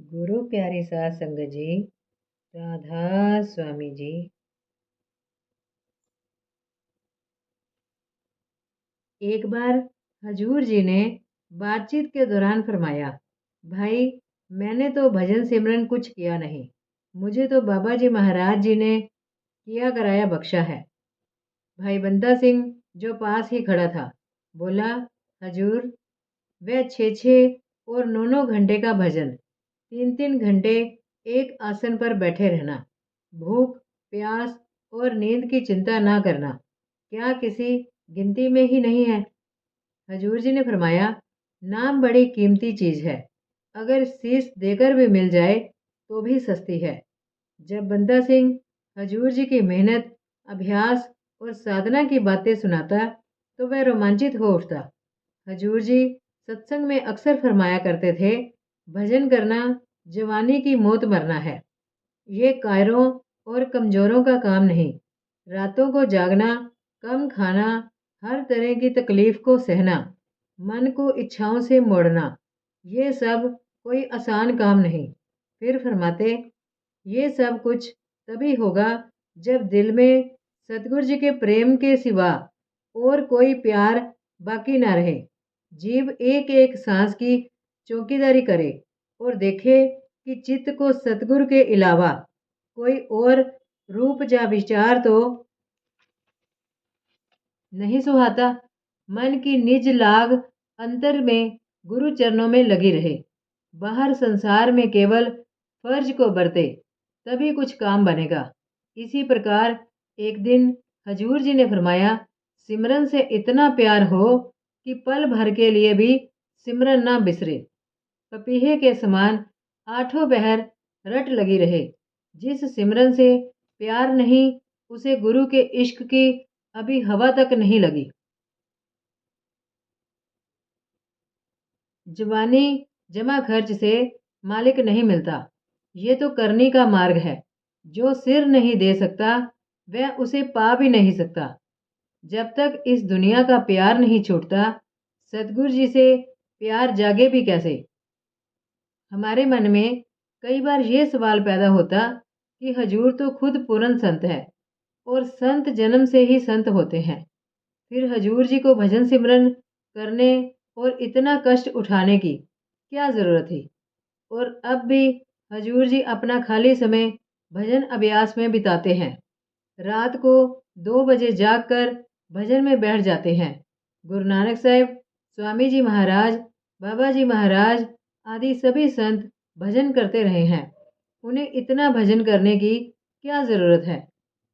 गुरु प्यारी साध संगत जी, राधा स्वामी जी। एक बार हजूर जी ने बातचीत के दौरान फरमाया, भाई मैंने तो भजन सिमरन कुछ किया नहीं, मुझे तो बाबा जी महाराज जी ने किया कराया बख्शा है। भाई बंदा सिंह जो पास ही खड़ा था बोला, हजूर वह 6-6 और 9-9 घंटे का भजन, 3-3 घंटे एक आसन पर बैठे रहना, भूख प्यास और नींद की चिंता ना करना, क्या किसी गिनती में ही नहीं है? हजूर जी ने फरमाया, नाम बड़ी कीमती चीज है, अगर शीश देकर भी मिल जाए तो भी सस्ती है। जब बंदा सिंह हजूर जी की मेहनत, अभ्यास और साधना की बातें सुनाता तो वह रोमांचित हो उठता। हजूर जी सत्संग में अक्सर फरमाया करते थे, भजन करना जवानी की मौत मरना है। ये कायरों और कमजोरों का काम नहीं। रातों को जागना, कम खाना, हर तरह की तकलीफ को सहना, मन को इच्छाओं से मोड़ना, ये सब कोई आसान काम नहीं। फिर फरमाते, ये सब कुछ तभी होगा जब दिल में सतगुरु जी के प्रेम के सिवा और कोई प्यार बाकी ना रहे। जीव एक एक सांस की चौकीदारी करे और देखे कि चित्त को सतगुरु के अलावा कोई और रूप या विचार तो नहीं सुहाता। मन की निज लाग अंतर में गुरु चरणों में लगी रहे, बाहर संसार में केवल फर्ज को बरते, तभी कुछ काम बनेगा। इसी प्रकार एक दिन हजूर जी ने फरमाया, सिमरन से इतना प्यार हो कि पल भर के लिए भी सिमरन ना बिसरे, पपीहे के समान आठों पहर रट लगी रहे। जिस सिमरन से प्यार नहीं, उसे गुरु के इश्क की अभी हवा तक नहीं लगी। जवानी जमा खर्च से मालिक नहीं मिलता, ये तो करनी का मार्ग है। जो सिर नहीं दे सकता वह उसे पा भी नहीं सकता। जब तक इस दुनिया का प्यार नहीं छूटता, सतगुरु जी से प्यार जागे भी कैसे? हमारे मन में कई बार ये सवाल पैदा होता कि हजूर तो खुद पूर्ण संत है और संत जन्म से ही संत होते हैं, फिर हजूर जी को भजन सिमरन करने और इतना कष्ट उठाने की क्या ज़रूरत थी? और अब भी हजूर जी अपना खाली समय भजन अभ्यास में बिताते हैं। रात को 2 बजे जागकर भजन में बैठ जाते हैं। गुरु नानक साहिब, स्वामी जी महाराज, बाबा जी महाराज आदि सभी संत भजन करते रहे हैं। उन्हें इतना भजन करने की क्या ज़रूरत है?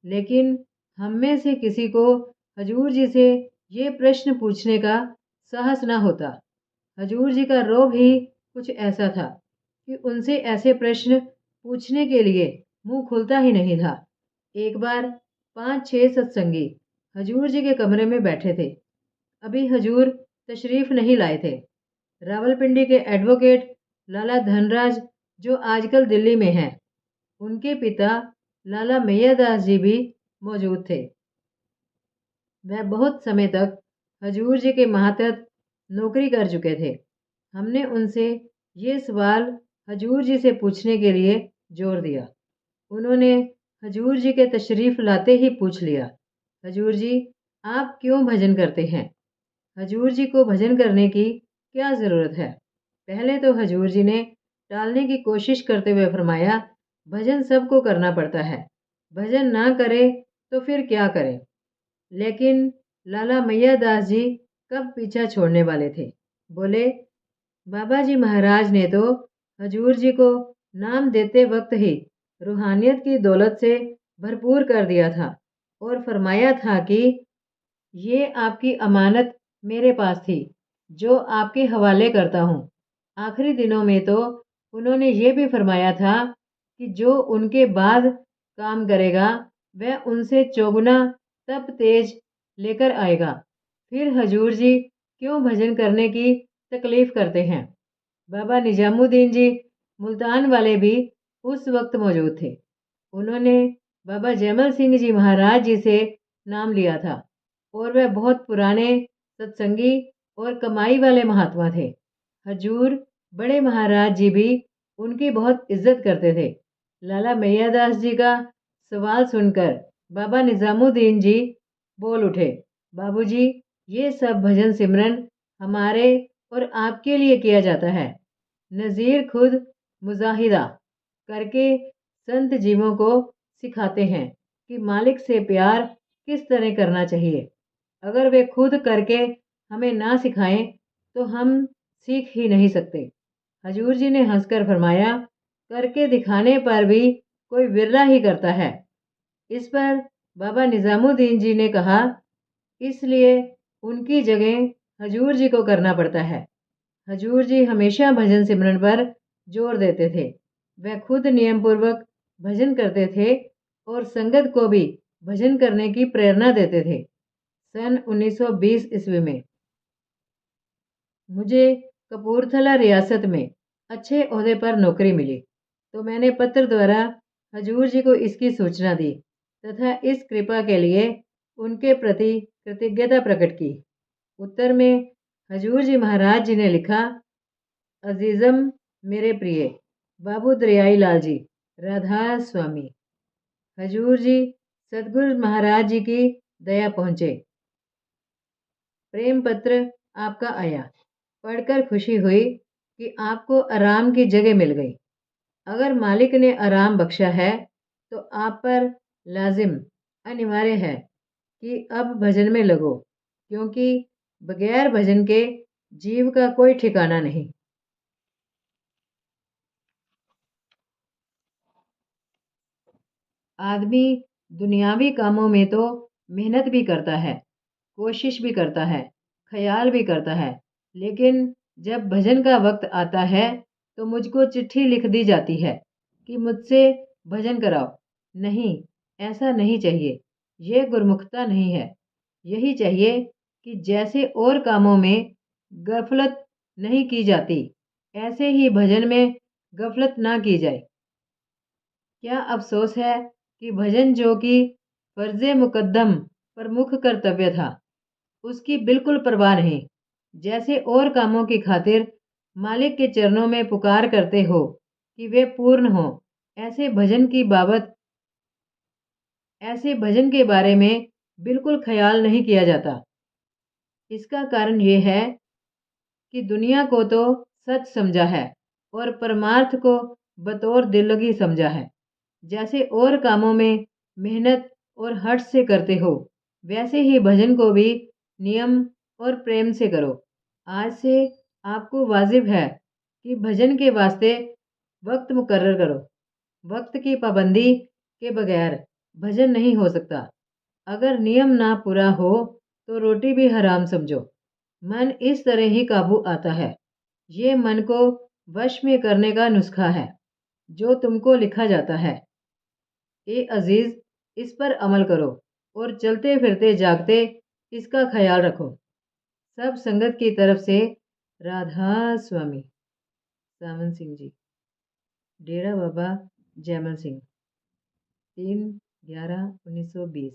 लेकिन हम में से किसी को हजूर जी से ये प्रश्न पूछने का साहस ना होता। हजूर जी का रोब ही कुछ ऐसा था कि उनसे ऐसे प्रश्न पूछने के लिए मुंह खुलता ही नहीं था। एक बार 5-6 सत्संगी हजूर जी के कमरे में बैठे थे। अभी हजूर तशरीफ नहीं लाए थे। रावलपिंडी के एडवोकेट लाला धनराज, जो आजकल दिल्ली में हैं, उनके पिता लाला मैयादास जी भी मौजूद थे। वह बहुत समय तक हजूर जी के मातहत नौकरी कर चुके थे। हमने उनसे ये सवाल हजूर जी से पूछने के लिए जोर दिया। उन्होंने हजूर जी के तशरीफ़ लाते ही पूछ लिया, हजूर जी आप क्यों भजन करते हैं? हजूर जी को भजन करने की क्या ज़रूरत है? पहले तो हजूर जी ने टालने की कोशिश करते हुए फरमाया, भजन सबको करना पड़ता है, भजन ना करे तो फिर क्या करे? लेकिन लाला मैयादास जी कब पीछा छोड़ने वाले थे? बोले, बाबा जी महाराज ने तो हजूर जी को नाम देते वक्त ही रूहानियत की दौलत से भरपूर कर दिया था और फरमाया था कि ये आपकी अमानत मेरे पास थी, जो आपके हवाले करता हूँ। आखिरी दिनों में तो उन्होंने ये भी फरमाया था कि जो उनके बाद काम करेगा वह उनसे चौगुना तप तेज लेकर आएगा। फिर हजूर जी क्यों भजन करने की तकलीफ करते हैं? बाबा निजामुद्दीन जी मुल्तान वाले भी उस वक्त मौजूद थे। उन्होंने बाबा जैमल सिंह जी महाराज जी से नाम लिया था और वह बहुत पुराने सत्संगी और कमाई वाले महात्मा थे। हजूर बड़े महाराज जी भी उनकी बहुत इज्जत करते थे। लाला मैयादास जी का सवाल सुनकर बाबा निजामुद्दीन जी बोल उठे, बाबूजी, ये सब भजन सिमरन हमारे और आपके लिए किया जाता है। नज़ीर खुद मुजाहिदा करके संत जीवों को सिखाते हैं कि मालिक से प्यार किस तरह करना चाहिए। अगर वे खुद करके हमें ना सिखाएं तो हम सीख ही नहीं सकते। हजूर जी ने हंसकर फरमाया, करके दिखाने पर भी कोई विरला ही करता है। इस पर बाबा निजामुद्दीन जी ने कहा, इसलिए उनकी जगह हजूर जी को करना पड़ता है। हजूर जी हमेशा भजन सिमरन पर जोर देते थे। वह खुद नियमपूर्वक भजन करते थे और संगत को भी भजन करने की प्रेरणा देते थे। सन 1920 ईस्वी में मुझे कपूरथला रियासत में अच्छे ओहदे पर नौकरी मिली, तो मैंने पत्र द्वारा हजूर जी को इसकी सूचना दी तथा इस कृपा के लिए उनके प्रति कृतज्ञता प्रकट की। उत्तर में हजूर जी महाराज जी ने लिखा, अजीज़म मेरे प्रिय बाबू दरियाई लाल जी, राधा स्वामी, हजूर जी सतगुरु महाराज जी की दया पहुँचे। प्रेम पत्र आपका आया, पढ़कर खुशी हुई कि आपको आराम की जगह मिल गई। अगर मालिक ने आराम बख्शा है तो आप पर लाजिम अनिवार्य है कि अब भजन में लगो, क्योंकि बगैर भजन के जीव का कोई ठिकाना नहीं। आदमी दुनियावी कामों में तो मेहनत भी करता है, कोशिश भी करता है, ख्याल भी करता है, लेकिन जब भजन का वक्त आता है तो मुझको चिट्ठी लिख दी जाती है कि मुझसे भजन कराओ। नहीं, ऐसा नहीं चाहिए। ये गुरमुखता नहीं है। यही चाहिए कि जैसे और कामों में गफलत नहीं की जाती, ऐसे ही भजन में गफलत ना की जाए। क्या अफसोस है कि भजन जो कि फर्ज मुकद्दम प्रमुख कर्तव्य था, उसकी बिल्कुल परवाह नहीं। जैसे और कामों की खातिर मालिक के चरणों में पुकार करते हो कि वे पूर्ण हो, ऐसे भजन के बारे में बिल्कुल ख्याल नहीं किया जाता। इसका कारण ये है कि दुनिया को तो सच समझा है और परमार्थ को बतौर दिल्लगी समझा है। जैसे और कामों में मेहनत और हठ से करते हो, वैसे ही भजन को भी नियम और प्रेम से करो। आज से आपको वाजिब है कि भजन के वास्ते वक्त मुकर्रर करो। वक्त की पाबंदी के बगैर भजन नहीं हो सकता। अगर नियम ना पूरा हो तो रोटी भी हराम समझो। मन इस तरह ही काबू आता है। ये मन को वश में करने का नुस्खा है जो तुमको लिखा जाता है। ए अजीज, इस पर अमल करो और चलते फिरते जागते इसका ख्याल रखो। सब संगत की तरफ से राधा स्वामी। सामन सिंह जी, डेरा बाबा जैमल सिंह, 3/11/1920।